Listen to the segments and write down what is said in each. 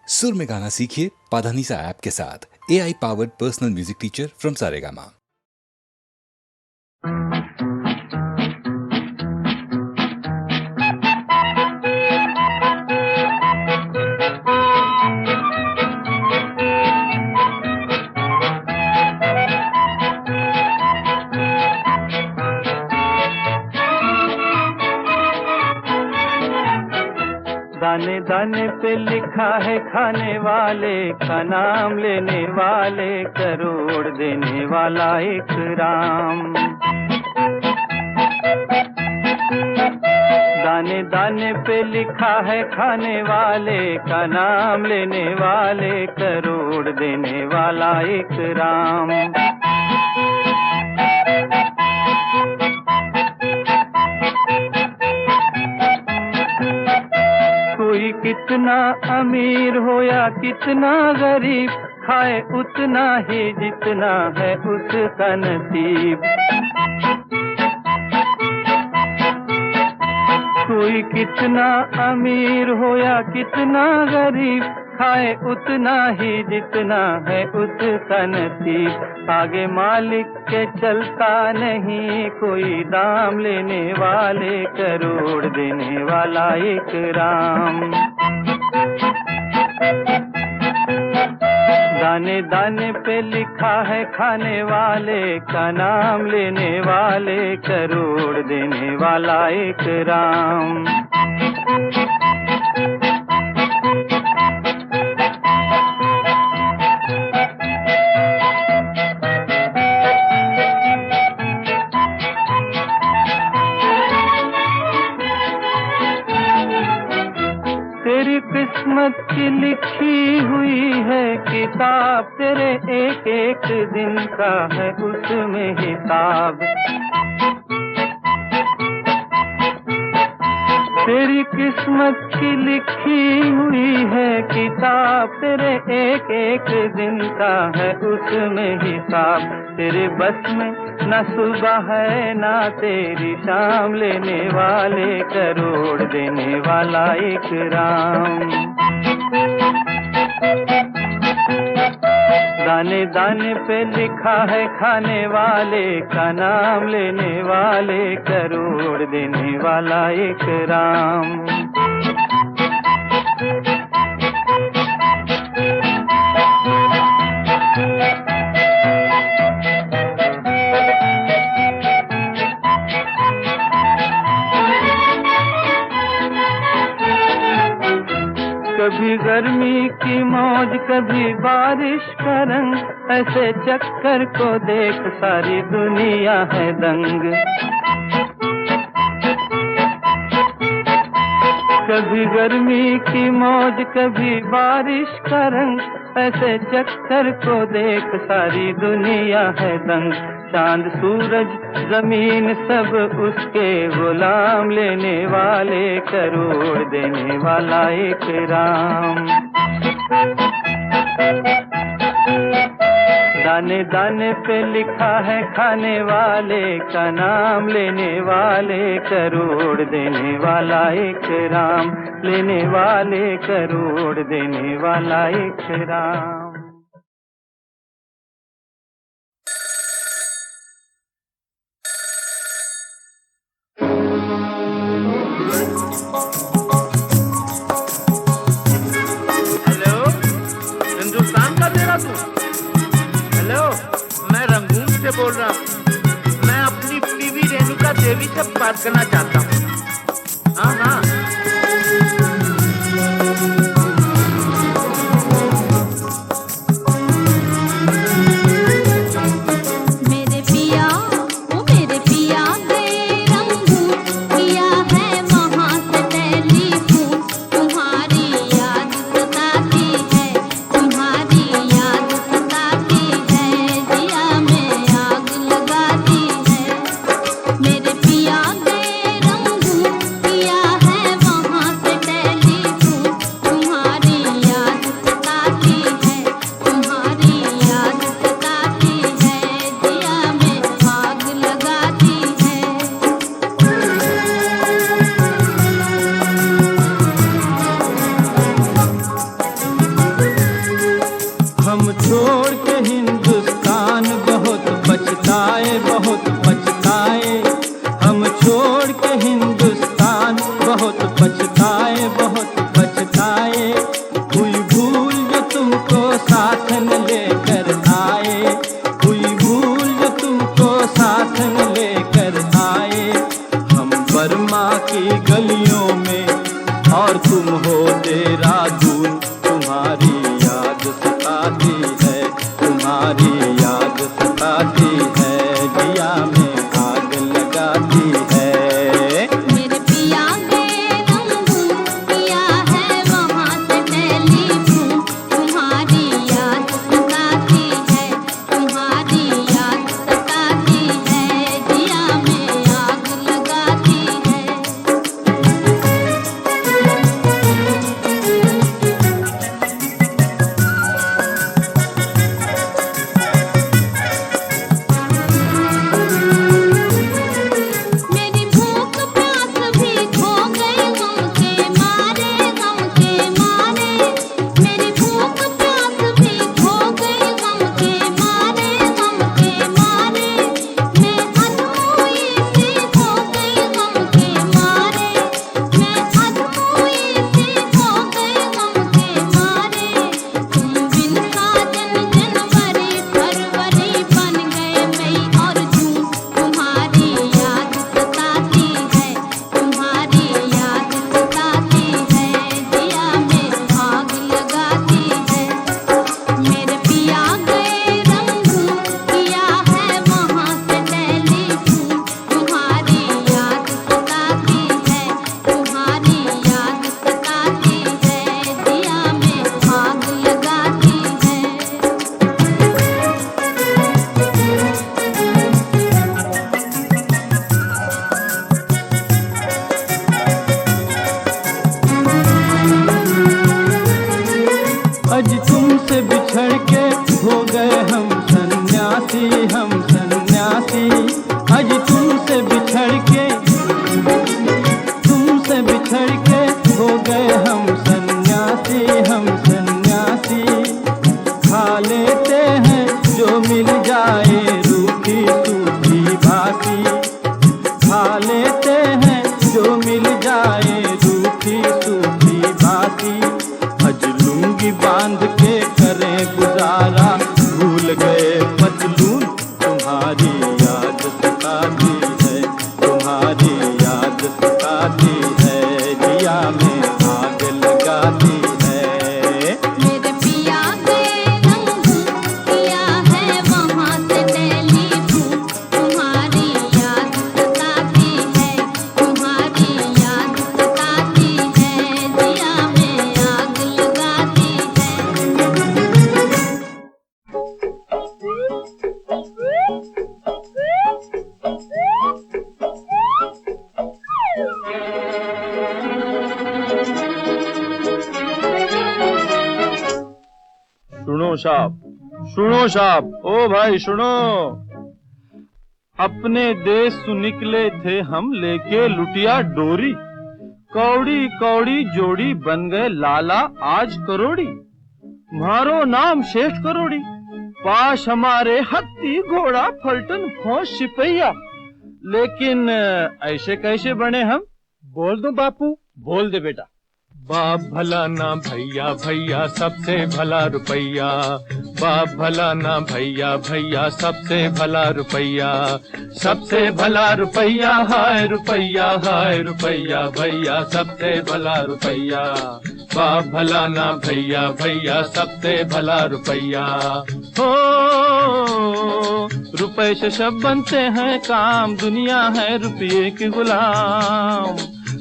सुर में गाना सीखिए पाधानीसा ऐप के साथ। AI powered personal music teacher from Saregama. दाने दाने पे लिखा है खाने वाले का नाम लेने वाले, करोड़ देने वाला एक राम। दाने दाने पे लिखा है खाने वाले का नाम लेने वाले, करोड़ देने वाला एक राम। कोई कितना अमीर हो या कितना गरीब, खाए उतना ही जितना है उसका नसीब। कोई कितना अमीर हो या कितना गरीब, खाए उतना ही जितना है उसका नसीब। आगे मालिक के चलता नहीं कोई, दाम लेने वाले करोड़ देने वाला एक राम। दाने दाने पे लिखा है खाने वाले का नाम लेने वाले, करोड़ देने वाला एक राम। तेरी किस्मत की लिखी हुई है किताब, तेरे एक एक दिन का है उसमें हिसाब। तेरी किस्मत की लिखी हुई है किताब, तेरे एक एक दिन का है उसमें हिसाब। तेरे बस में न सुबह है ना तेरी शाम, लेने वाले करोड़ देने वाला एक राम। दाने दाने पे लिखा है खाने वाले का नाम लेने वाले, करोड़ देने वाला एक राम। कभी गर्मी की मौज कभी बारिश का रंग, ऐसे चक्कर को देख सारी दुनिया है दंग। कभी गर्मी की मौज कभी बारिश का रंग, ऐसे चक्कर को देख सारी दुनिया है दंग। चांद सूरज जमीन सब उसके गुलाम, लेने वाले करोड़ देने वाला एक राम। दाने दाने पे लिखा है खाने वाले का नाम लेने वाले, करोड़ देने वाला एक राम। लेने वाले करोड़ देने वाला एक राम। हेलो, हिंदुस्तान का तेरा तू? हेलो, मैं रंगून से बोल रहा हूँ। मैं अपनी बीवी रेणुका देवी से बात करना चाहता हूँ। हाँ हाँ। मेरे पिया ओ मेरे पिया गए रंगून, किया है वहाँ से टेलीफोन। तुम्हारी याद सताती है, तुम्हारी याद सताती है, जिया में आग लगाती है। मेरे पिया गए रंगून, अज तुमसे बिछड़ के हो गए हम सन्यासी, हम सन्यासी। अज तुमसे बिछड़ के हो गए हम सन्यासी, हम सन्यासी। खा लेते हैं जो मिल जाए रूखी सूखी बासी, खा लेते हैं जो मिल जाए रूखी सूखी बासी। अज लुंगी बांध के करें गुजारा, भूल गए पतलून तुम्हारी याद सताती है, तुम्हारी याद सताती है, दिया में आग लगाती है। मेरे पिया गए रंगून, किया है वहाँ से टेलीफोन। तुम्हारी याद सताती है, तुम्हारी याद सताती है, दिया में आग लगाती है। सुनो साहब, ओ भाई सुनो। अपने देश सु निकले थे हम लेके लुटिया डोरी, कौड़ी कौड़ी जोड़ी बन गए लाला आज करोड़ी। मारो नाम श्रेष्ठ करोड़ी, पास हमारे हत्ती घोड़ा फलटन फौज सिपहिया। लेकिन ऐसे कैसे बने हम? बोल दो बापू, बोल दे बेटा। बाप भला ना भैया, भैया सबसे भला रुपैया। बाप भला ना भैया, भैया सबसे भला रुपैया। सबसे भला रुपैया, हाय रुपैया, हाय रुपैया, भैया सबसे भला रुपैया। बाप भला ना भैया, भैया सबसे भला रुपैया। हो रुपए से सब बनते हैं काम, दुनिया है रुपये के गुलाम।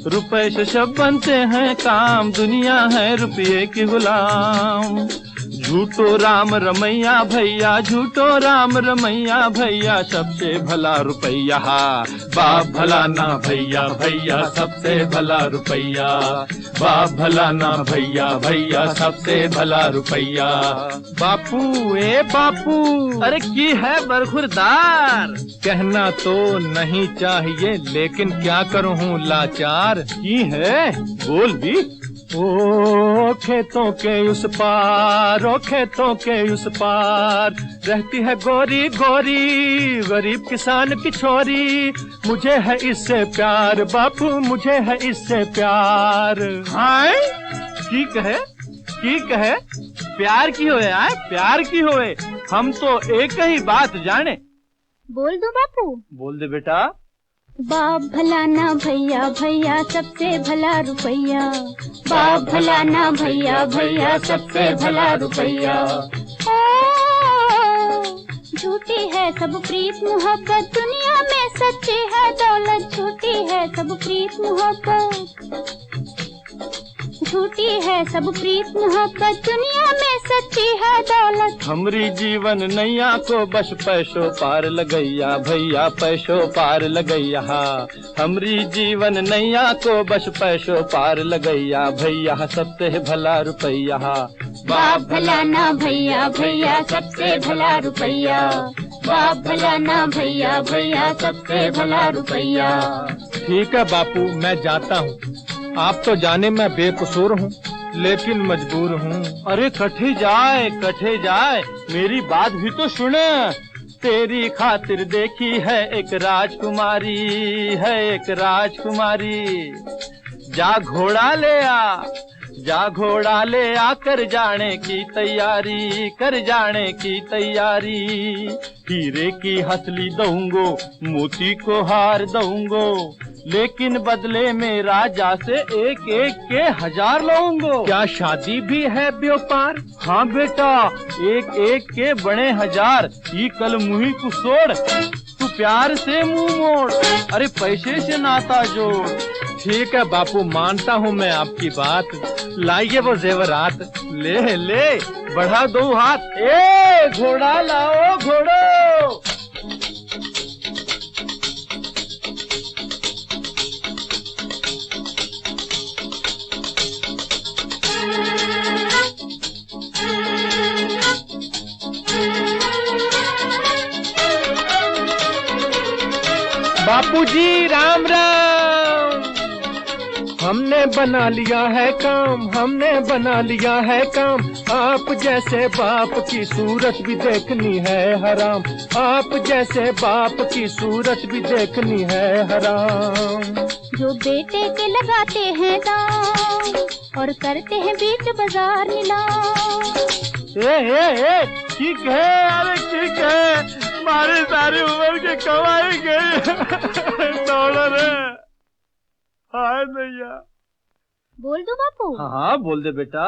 रुपए से सब बनते हैं काम, दुनिया है रुपये के गुलाम। झूठो राम रमैया भैया, झूठो राम रमैया भैया सबसे भला रुपैया। बाप भला ना भैया, भैया सबसे भला रुपैया। बाप भला ना भैया, भैया सबसे भला रुपैया। बापू ए बापू, अरे की है बरखुरदार। कहना तो नहीं चाहिए लेकिन क्या करूं हूँ लाचार। की है बोल भी। ओ खेतों के उस पार, ओ खेतों के उस पार रहती है गोरी गोरी गरीब किसान की छोरी। मुझे है इससे प्यार बापू, मुझे है इससे प्यार। हाय ठीक है, ठीक है। प्यार की होए आए, प्यार की होए। हम तो एक ही बात जाने। बोल दो बापू। बोल दे बेटा। बाप भला ना भैया, भैया सबसे भला रुपैया। बाप भला ना भैया, भैया सबसे भला रुपैया। झूठी है सब प्रीत मोहब्बत, दुनिया में सच्ची है दौलत। झूठी है सब प्रीत मोहब्बत, झूठी है सब प्रीत मोहब्बत, दुनिया में सच्ची है दौलत। हमरी जीवन नैया को बस पैसों पार लगैया भैया, पैसों पार लगैया। हमरी जीवन नैया को बस पैसों पार लगैया भैया, सबसे भला रुपैया। बाप भला ना भैया, भैया सबसे भला रुपैया। बाप भला ना भैया, भैया सबसे भला रुपैया। ठीक है बापू, मैं जाता हूँ। आप तो जाने मैं बेकसूर हूँ लेकिन मजबूर हूँ। अरे कठे जाए, कठे जाए, मेरी बात भी तो सुन। तेरी खातिर देखी है एक राजकुमारी, है एक राजकुमारी। जा घोड़ा ले आ, जा घोड़ा ले आ, कर जाने की तैयारी, कर जाने की तैयारी। हीरे की हसली दूंगो, मोती को हार दूंगो, लेकिन बदले में राजा से एक एक के 1000 लूंगो। क्या शादी भी है व्यापार? हाँ बेटा, एक एक के बड़े 1000। ये कल मुही को छोड़, तू प्यार से मुंह मोड़, अरे पैसे से नाता जोड़। ठीक है बापू, मानता हूँ मैं आपकी बात। लाइए वो जेवरात। ले ले, बढ़ा दो हाथ। ए घोड़ा लाओ, घोड़ो। बापूजी राम राम। हमने बना लिया है काम, हमने बना लिया है काम। आप जैसे बाप की सूरत भी देखनी है हराम, आप जैसे बाप की सूरत भी देखनी है हराम। जो बेटे के लगाते हैं दाम और करते हैं बीच बाजार नीलाम। ठीक है, अरे ठीक है, हमारी सारी उम्र की कमाई गई डॉलर है। हाय भैया। बोल दो बापू। हाँ बोल दे बेटा।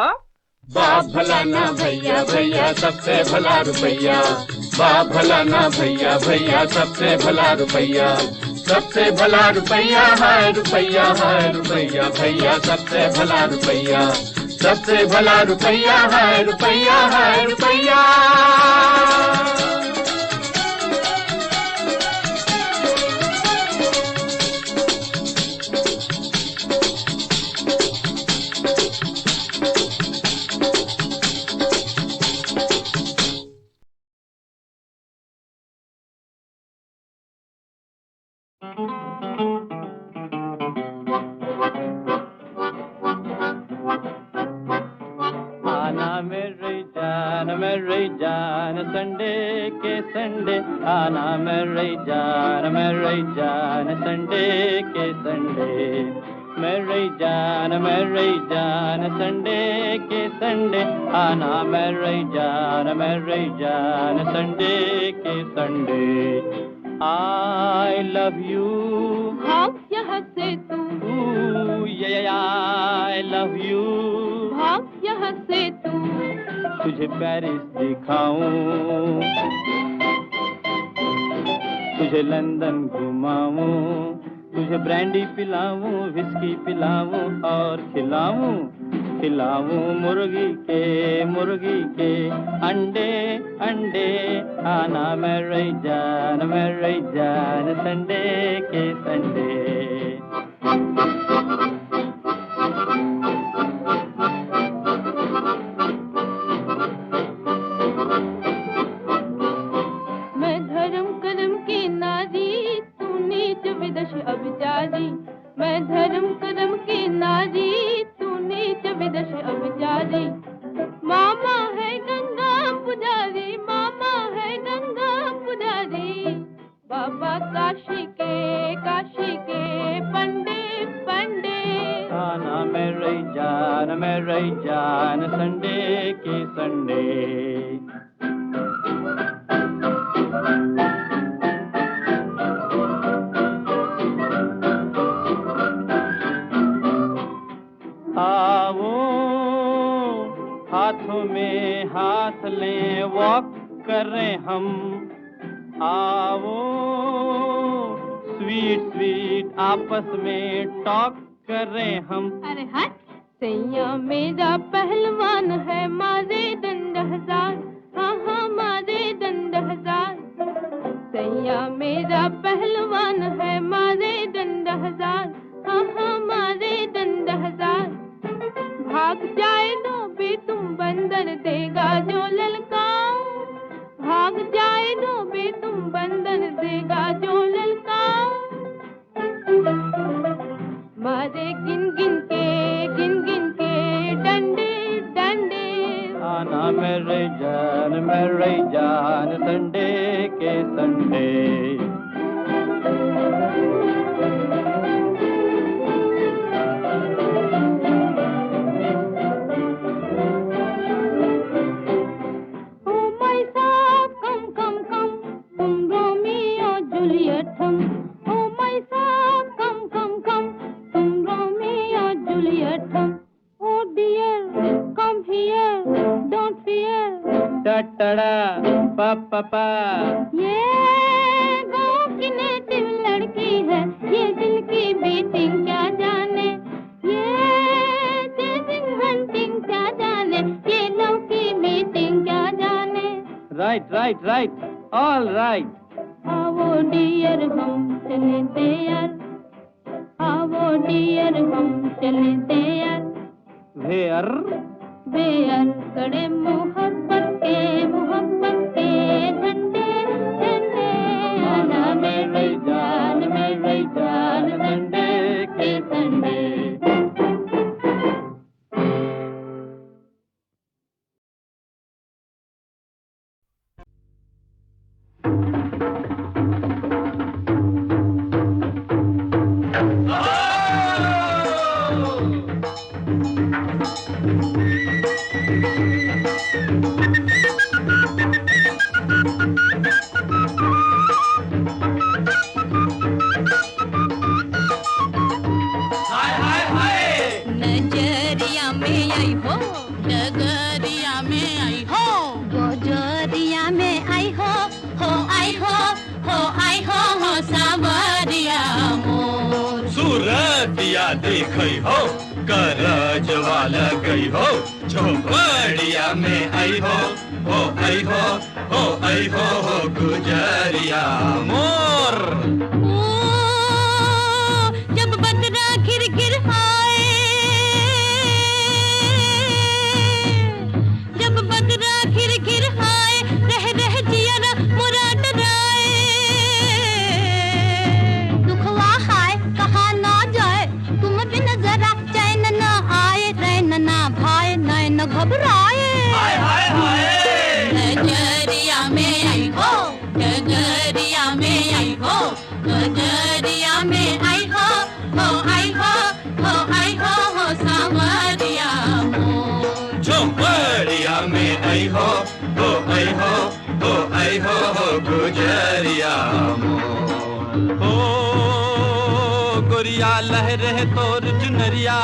बाप भला ना भैया, भैया सबसे भला रुपैया। बाप भला ना भैया, भैया सबसे भला रुपैया। सबसे भला रुपैया है रुपैया, है रुपैया, भैया सबसे भला रुपैया। सबसे भला रुपैया है रुपैया, है रुपैया। मेरी जान संडे के संडे, आना मेरी जान संडे के संडे। मेरी जान संडे के संडे, आना मेरी जान संडे के संडे। I love you, भाग यहाँ से तू। I love you, भाग यहाँ से तू। तुझे पेरिस दिखाऊं, तुझे लंदन घुमाऊं, तुझे ब्रांडी पिलाऊं, विस्की पिलाऊं और खिलाऊं मुर्गी के अंडे अंडे। आना मेरी जान संडे के संडे। मैं धर्म कर्म की नारी, तू नीच विदश अभिचारी। मैं धर्म कर्म की नारी, तू नीच विदश अभिचारी। मामा है गंगा पुजारी, मामा है गंगा पुजारी। बाबा काशी के पंडे पंडे। आना मेरी जान संडे के संडे। आओ हाथों में हाथ लें, वॉक करें हम। आओ स्वीट स्वीट आपस में टॉक करें हम। अरे हट। सैया मेरा पहलवान है, मारे दंड हजार। हाँ हाँ मारे दंड हजार। सैया मेरा पहलवान है, मारे दंड हजार। हाँ हाँ मारे दंड हजार। भाग जाए तो भी तुम बंदर देगा जो ललकाओ। भाग जाए तो भी तुम बंदर देगा जो ललकाओ। मारे गिन गिन के डंडे डंडे। आना मेरी जान संडे के संडे। पापा ये गाँव की नेटिव लड़की है, ये दिल की बीटिंग क्या जाने। ये चेजिंग हंटिंग क्या जाने, ये लव की मीटिंग क्या जाने। Right all right. आओ डियर हम चले देयर, आओ डियर हम चले देयर। वेयर कड़े मोहब्बत के झंडे झंडे। आना मेरी जान नजरिया में आई हो, डगरिया में आई हो, गोजरिया में आई हो, आई हो, आई हो सावरिया मोर। सूरतिया देखई हो, करज वाला गई हो, झोपड़िया में आई हो, आई हो, आई हो गुजरिया मोर। ओ, जब बदरा घिर घिर आए, जब बदरा घिर घिर आए, रह रह जिया ना मुरा डराए। दुखवा हाय कहाँ ना जाए, तुम बिन जरा चैन ना आए, रैन ना भाए नैन घबराए। नजरिया में आई हो, डगरिया में आई हो, गजरिया में आई हो, आई हो, आई हो सावरिया मोर। झोपड़िया में आई हो, आई हो, आई हो गुजरिया मोर। ओ गोरिया लहरे तोर चुनरिया,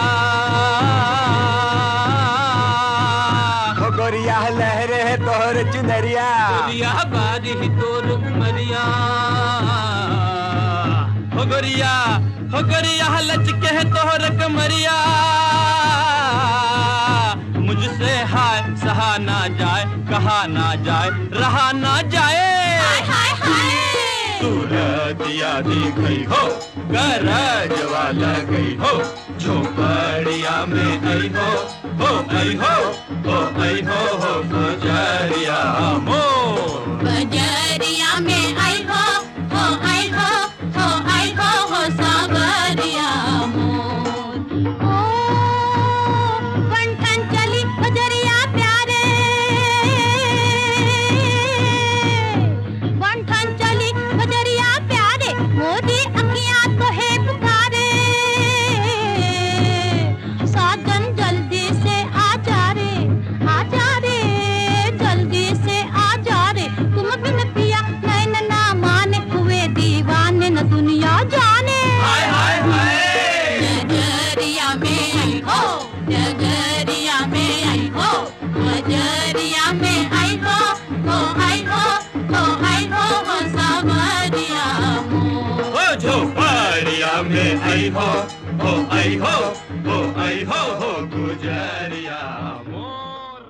गोरिया लहरे तोहर चुनरिया, गोरिया बारी तोर उमरिया। हो गोरिया लचके है तोहर कमरिया। मुझसे हाय सहा ना जाए, कहा ना जाए, रहा ना जाए। सूरतिया दिखई हो, गरज वाला गई हो, झोपड़िया में आई हो, आई हो, आई हो गुजरिया मोर। बजरिया में आई हो, आई हो, आई हो सावरिया मोर। ओ बंठन चली बजरिया प्यारे, बंठन चली बजरिया प्यारे, मोदी अखियां तो है पुकारे। साजन जल्दी से आ जा रे, आ जा रे, जल्दी से आ जा रे, तुम बिन पिया नैन ना माने, हुए दीवाने न दुनिया जाने। नजरिया में आई हो, डगरिया में आई हो, बजरिया में आई हो, आई हो, आई हो सावरिया मोर। झोपड़िया में आई हो, आई हो, आई हो गुजरिया मोर।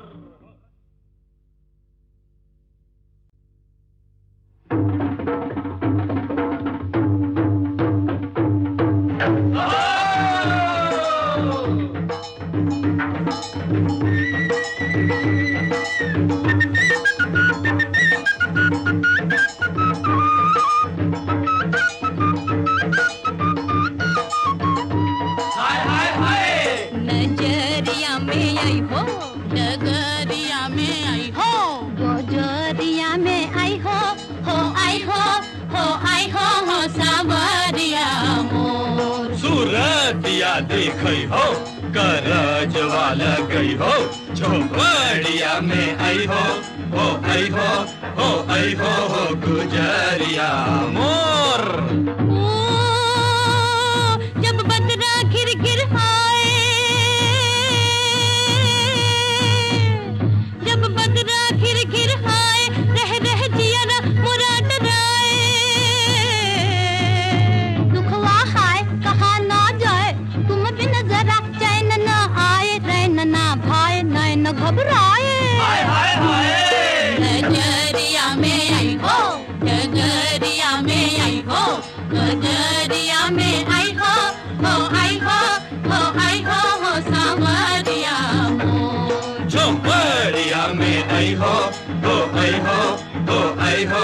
नजरिया में आई हो, डगरिया में आई हो, गोजरिया में आई हो, आई हो, आई हो सावरिया मोर। सूरतिया देखई हो, करज वाला गई हो, झोपड़िया में आई हो, आई हो, आई हो गुजरिया मोर। ओ, जब बदरा घिर घिर आए, जब बदरा घिर घिर आए, रह रह जिया ना मुरा डराए। दुखवा हाय कहाँ ना जाए, तुम बिन जरा चैन ना आए, रैन ना भाए नैन घबराए। नजरिया में आई हो, डगरिया में आई हो, गजरिया में आई हो, आई हो, आई हो सावरिया मोर। झोपड़िया में आई हो, आई हो, आई हो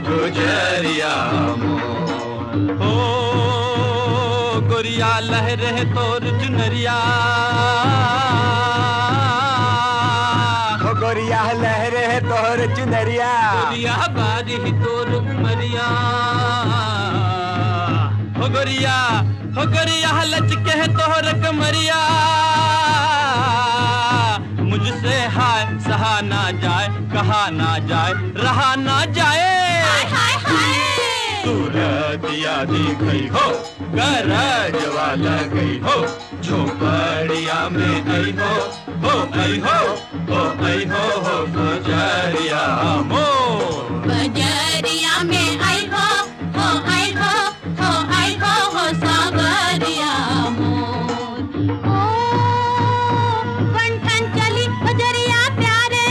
गुजरिया मोर। ओ गोरिया लहरे तोर चुनरिया, गोरिया लहरे तोहर चुनरिया, गोरिया बारी तोर उमरिया। हो गोरिया लचके है तोहर कमरिया। मुझसे हाय सहा कहा ना जाए, कहा ना जाए, रहा ना जाए। सूरतिया दिख गई हो, गरज वाला गई हो, झोपड़िया में आई हो, आई हो, आई हो गुजरिया मोर। बजरिया में आई हो, आई हो, आई हो सावरिया मोर। ओ बंठन चली बजरिया प्यारे,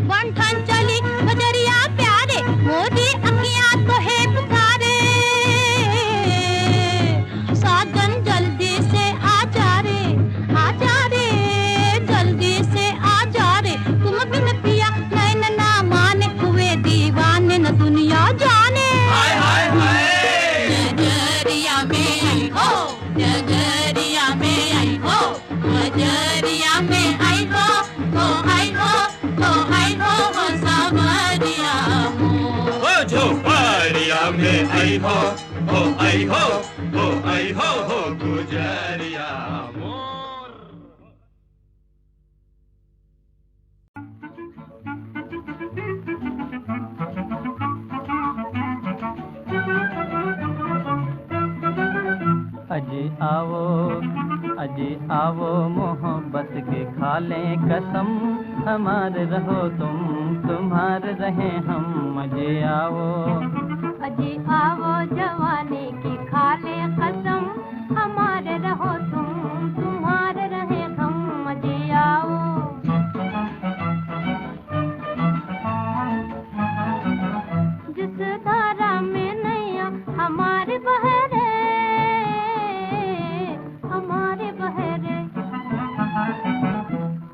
बंठन चली बजरिया प्यारे, मोदी अखियां तो है पुकारे। साजन जल्दी से आ जा रे, आ जा रे, जल्दी से आ जा रे, तुम बिन पिया नैन ना माने, हुए दीवाने न दुनिया जाने। हाय हाय हाय। नजरिया में आई हो, नजरिया में आई हो, नजरिया में आई हो, आई हो, आई हो सावरिया मोर। ओ झोपड़िया में आई हो, आई हो, आई हो गुजरिया मोर। अजी आवो मोहब्बत के खा लें कसम, हमारे रहो तुम, तुम्हारे रहे हम। अजी आवो जवानी की खा ले कसम, हमारे रहो तुम, तुम्हारे रहे हम। अजी आओ जिस धारा में नैया हमारे बहरे, हमारे बहरे,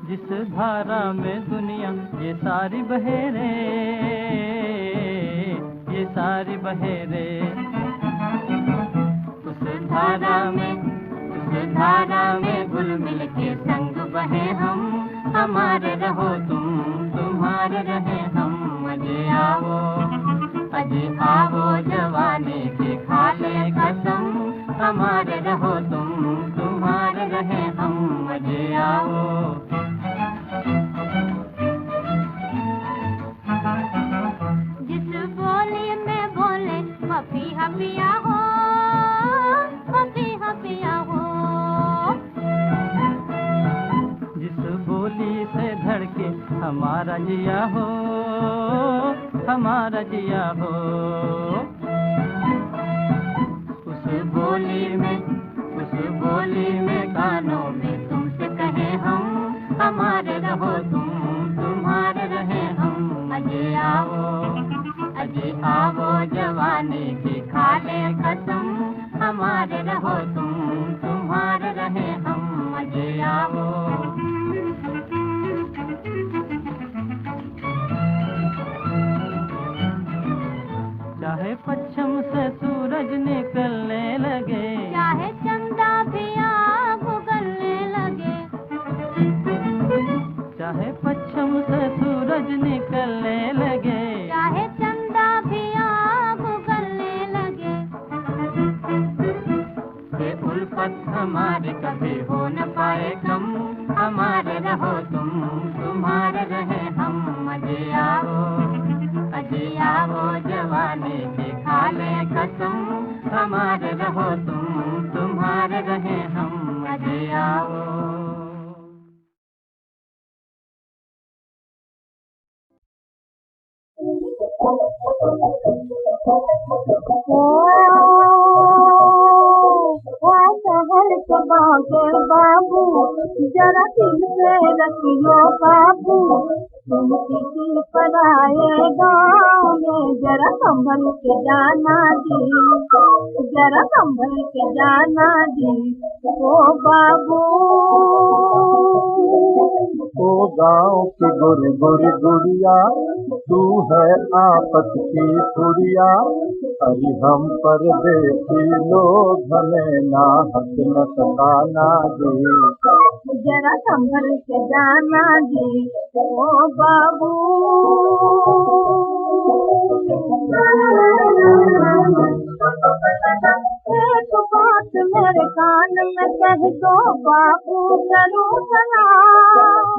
जिस धारा में दुनिया ये सारी बहेरे, ये सारी बहेरे, उस धारा में घुल मिल के संग बहे हम, हमारे रहो तुम, तुम्हारे रहे हम। अजी आवो जवानी की खा ले कसम, हमारे रहो तुम, तुम्हारे रहे हम। अजी आओ जिस बोली में बोले हफिया पिया हो, हफिया पिया हो, जिस बोली से धड़के हमारा जिया हो, हमारा जिया हो, उस बोली में कानों में तुमसे कहे हम, हमारे रहो तुम, तुम्हारे रहे हम। अजी आवो जवानी की खा ले कसम, हमारे रहो तुम, तुम्हारे रहे हम। अजी आवो चाहे पश्चिम से सूरज निकलने लगे, चाहे चंदा भी आग उगलने लगे, चाहे पश्चिम से सूरज निकलने लगे, चाहे चंदा भी आग उगलने लगे, ये उल्फत हमारे कभी हो न पाए कम, हमारे रहो तुम, तुम्हारे रहे हम। अजी आवो जवानी की खा ले कसम, हमारे रहो तुम, तुम्हारे रहे हम। अजी आओ बाबू जरा दिल से रखियो बाबू, तुम किसी पर आए गाँव में जरा संभल के जाना दी, जरा संभल के जाना दी। ओ बाबू ओ गाँव की गोरी गोरी गुड़िया, तू है आपस की पुड़िया, अरे हम परदेसी लोग हमें ना हक न सताना दी, जरा संभल के जाना जी। ओ बाबू एक बात मेरे मेरे कान में कह दो बाबू करूं सलाम।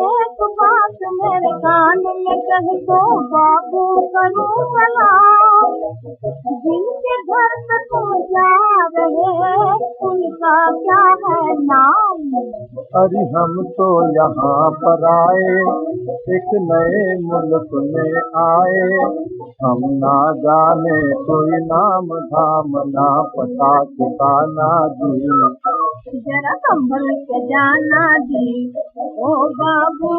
एक बात मेरे कान में कह दो बाबू करूं सलाम। जिनके घर पे तुम जा रहे उनका क्या है नाम? अरे हम तो यहाँ पर आए, एक नए मुल्क में आए, हम ना जाने कोई नाम धाम ना पता ठिकाना जी। जरा संभल के जाना जी ओ बाबू।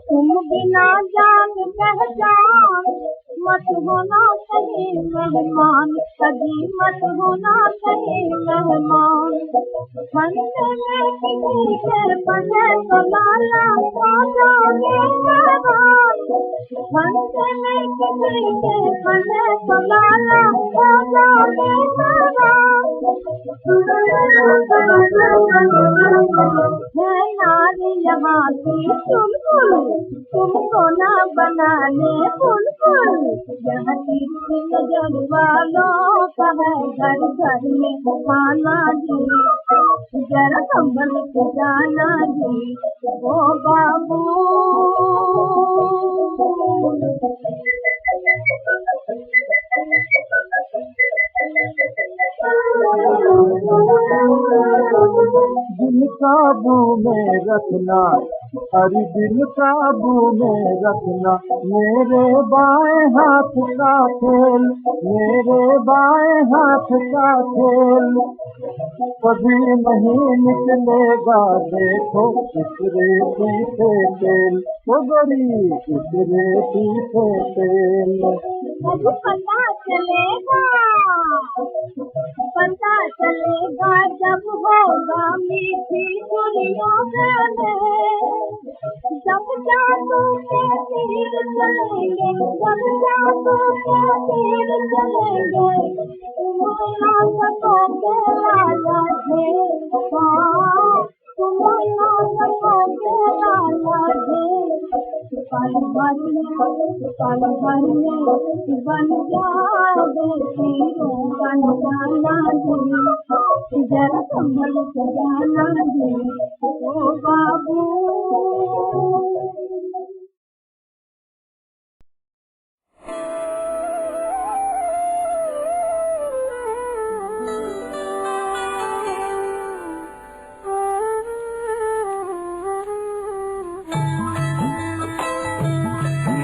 तुम बिना जान पहचान मत होना सही मेहमान, कभी मत होना सही मेहमान। बनते में किसी के बने तो लाला हो जाओगे मेहमान। बनते में किसी के बने तो लाला हो जाओगे मेहमान। है नारी यहाँ की चुलबुल, तुमको ना बनाने बुलबुल। यहाँ की नजर वालों का है घर घर में खाना जी। जरा संभल के जाना जी ओ बाबू। दिल काबू में रखना, अरे दिल काबू में रखना, मेरे बाएं हाथ का खेल, मेरे बाएं हाथ का खेल। कभी नहीं निकलेगा देखो इस रेती से तेल, वो गोरी इस रेती से तेल। अब पता चलेगा, पता चलेगा जब होगा मीठी चुलियों में। जब जादू के तीर चलेंगे, जब जादू के तीर चलेंगे, तुम ना सकोगे लाला जी। तुम ना सकोगे लाला जी। पल भर में बन जाओगे हीरो, बन जाना जी। जरा संभल के जाना जी ओ बाबू।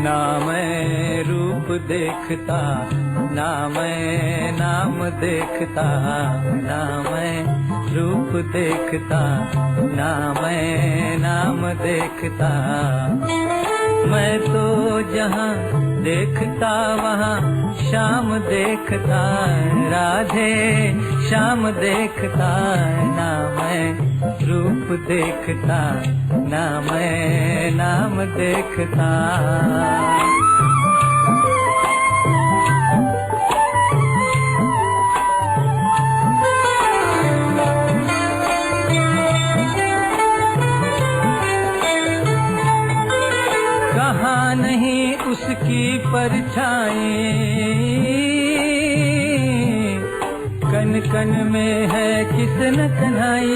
ना मैं रूप देखता, ना मैं नाम देखता, ना मैं रूप देखता, ना मैं नाम देखता। मैं तो जहाँ देखता वहाँ शाम देखता, राधे शाम देखता। ना मैं रूप देखता, ना मैं नाम देखता। कहाँ नहीं उसकी परछाई, कन कन में है किसन कन्हाई।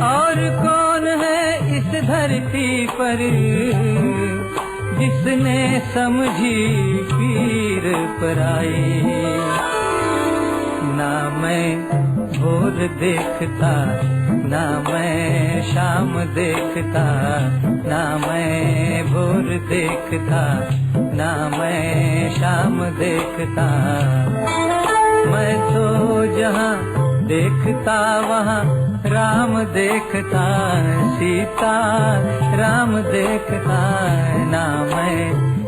और कौन है इस धरती पर जिसने समझी पीर पराई। ना मैं भोर देखता, ना मैं शाम देखता, ना मैं भोर देखता, ना मैं शाम देखता। मैं तो जहाँ देखता वहाँ राम देखता, सीता राम देखता। ना मैं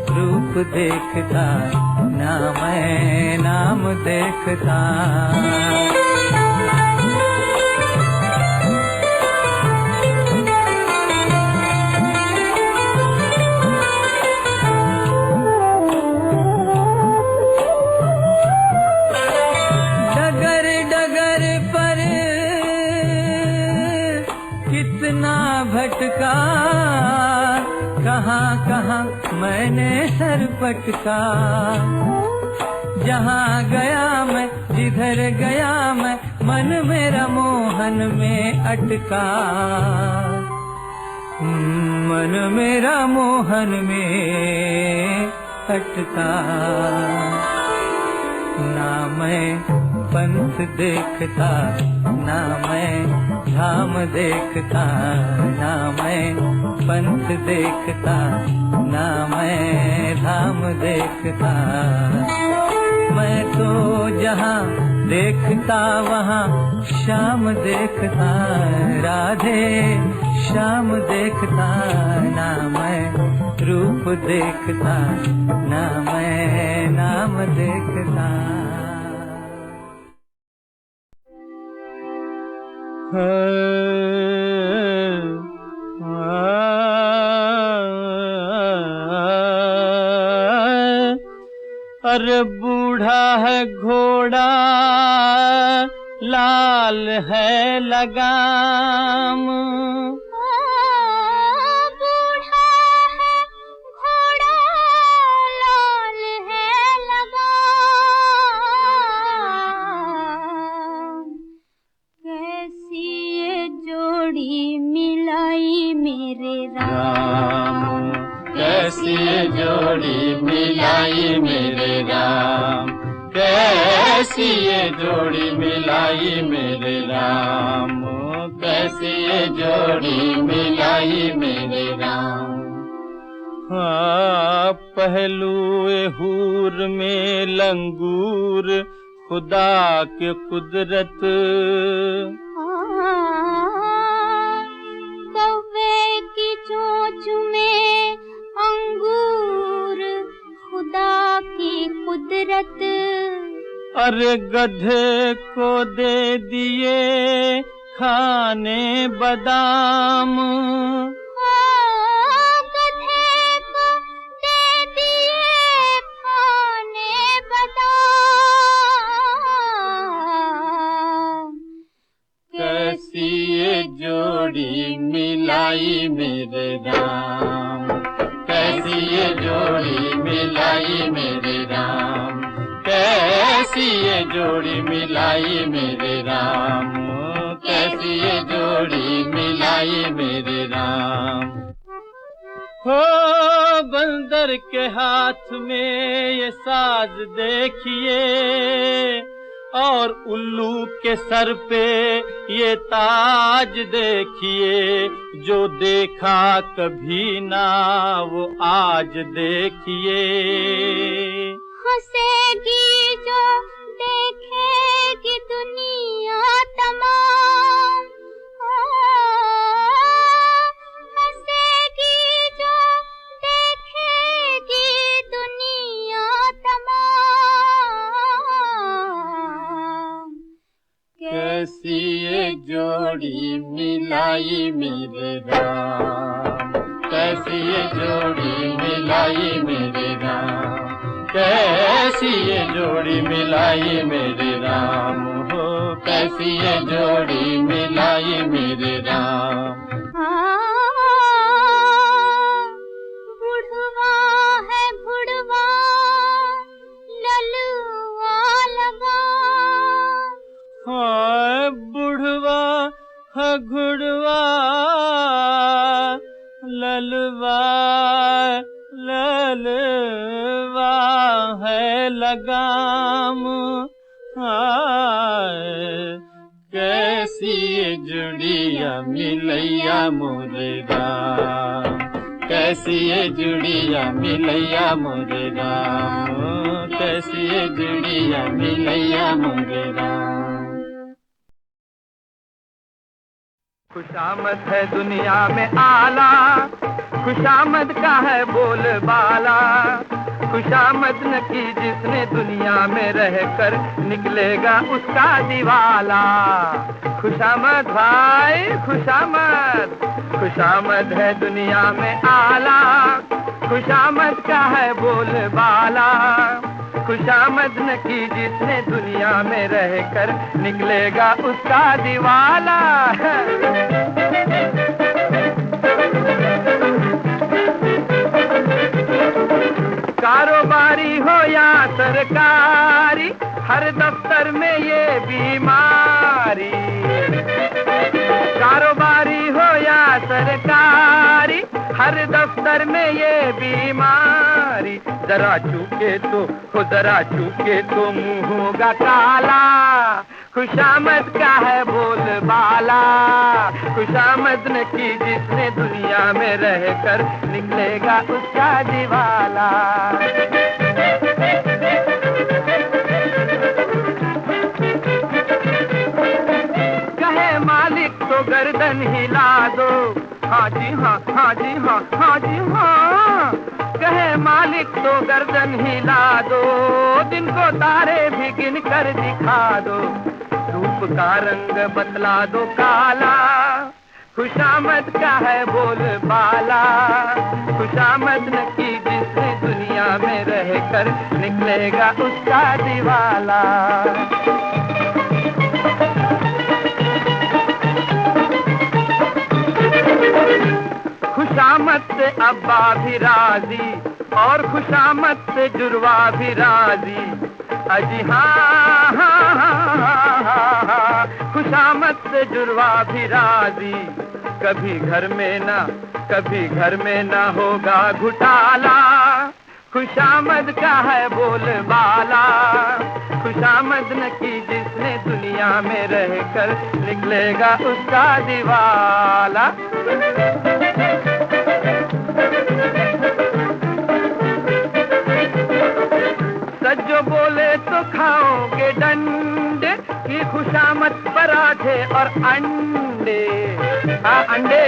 रूप देखता, ना मैं नाम देखता। मैंने सर पटका, जहाँ गया मैं जिधर गया मैं, मन मेरा मोहन में अटका, मन मेरा मोहन में अटका। ना मैं पंथ देखता, ना मैं धाम देखता, ना मैं पंथ देखता, ना मैं धाम देखता। मैं तो जहाँ देखता वहाँ शाम देखता, राधे शाम देखता। ना मैं रूप देखता, ना मैं नाम देखता। अरे बूढ़ा है घोड़ा, लाल है लगाम, बूढ़ा है घोड़ा, लाल है लगाम। कैसी ये जोड़ी मिलाई मेरे राम, कैसी जोड़ी मिलाई मेरे राम, कैसी ये जोड़ी मिलाई मेरे राम, कैसी ये जोड़ी मिलाई मेरे राम। हाँ, पहलुए हूर में लंगूर, खुदा के कुदरत। कौवे की चोंच में अंगूर, खुदा की कुदरत। अरे गधे को दे दिए खाने बादाम, गधे को दे दिए खाने बादाम। कैसी ये जोड़ी मिलाई मेरे राम, कैसी ये जोड़ी मिलाई मेरे राम, कैसी ये जोड़ी मिलाई मेरे राम, कैसी ये जोड़ी मिलाई मेरे राम। हो बंदर के हाथ में ये साज देखिए, और उल्लू के सर पे ये ताज देखिए। जो देखा कभी ना वो आज देखिए। हंसेगी जो देखेगी दुनिया तमाम, हंसेगी जो देखेगी दुनिया तमाम। कैसी ये जोड़ी मिलाई मेरे राम, कैसी ये जोड़ी मिलाई मेरे राम, कैसी ये जोड़ी मिलाई मेरे राम, हो कैसी ये जोड़ी मिलाई मेरे राम। बुढ़वा है बुढ़वा ललुआ लगा, हाँ बुढ़वा है घुड़वा ललवा ललवा है लगाम। हाय कैसी ये जुड़िया मिलैया मोरे राम, कैसी ये जुड़िया मिलैया मोरे राम, कैसी ये जुड़िया मिलैया मोरे राम। खुशामद है दुनिया में आला, खुशामद का है बोल बाला। खुशामद न की जिसने दुनिया में रहकर निकलेगा उसका दिवाला। खुशामद भाई खुशामद, खुशामद है दुनिया में आला, खुशामद का है बोल बाला। खुशामद न की जिसने दुनिया में रहकर निकलेगा उसका दिवाला। हो या सरकारी, हर दफ्तर में ये बीमारी। कारोबारी हो या सरकारी, हर दफ्तर में ये बीमारी। जरा चूके तो मुंह होगा काला, खुशामद का है बोलबाला। खुशामद न की जिसने दुनिया में रहकर, निकलेगा उसका दिवाला। कहे मालिक तो गर्दन हिला दो, हाँ जी हाँ, हाँ जी हाँ, हाँ जी हाँ। कहे मालिक तो गर्दन हिला दो, दिन को तारे भी गिन कर दिखा दो। रूप का रंग बतला दो काला, खुशामद का है बोलबाला। खुशामद न की जिसने दुनिया में रहकर, निकलेगा उसका दिवाला। खुशामद से अब्बा भी राजी, और खुशामद से जुर्वा भी राजी। अजी हाँ हाँ हाँ हाँ, खुशामद से जुर्वा भी राजी। कभी घर में ना होगा घुटाला, खुशामद का है बोलबाला। खुशामद न की जिसने दुनिया में रहकर, निकलेगा उसका दिवाला। सज्जो बोले तो खाओगे डंडे, की खुशामद पराठे और अंडे। हाँ अंडे।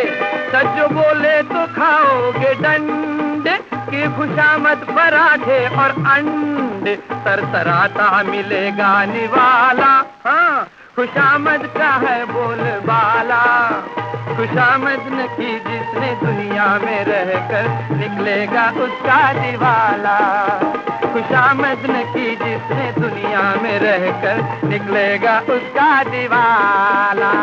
सज्जो बोले तो खाओगे डंडे, की खुशामद पराठे और अंडे। सरसराता मिलेगा निवाला, हाँ खुशामद का है बोलबाला। खुशामद न की जिसने दुनिया में रहकर, निकलेगा उसका दिवाला। खुशामद न की जिसने दुनिया में रहकर, निकलेगा उसका दिवाला।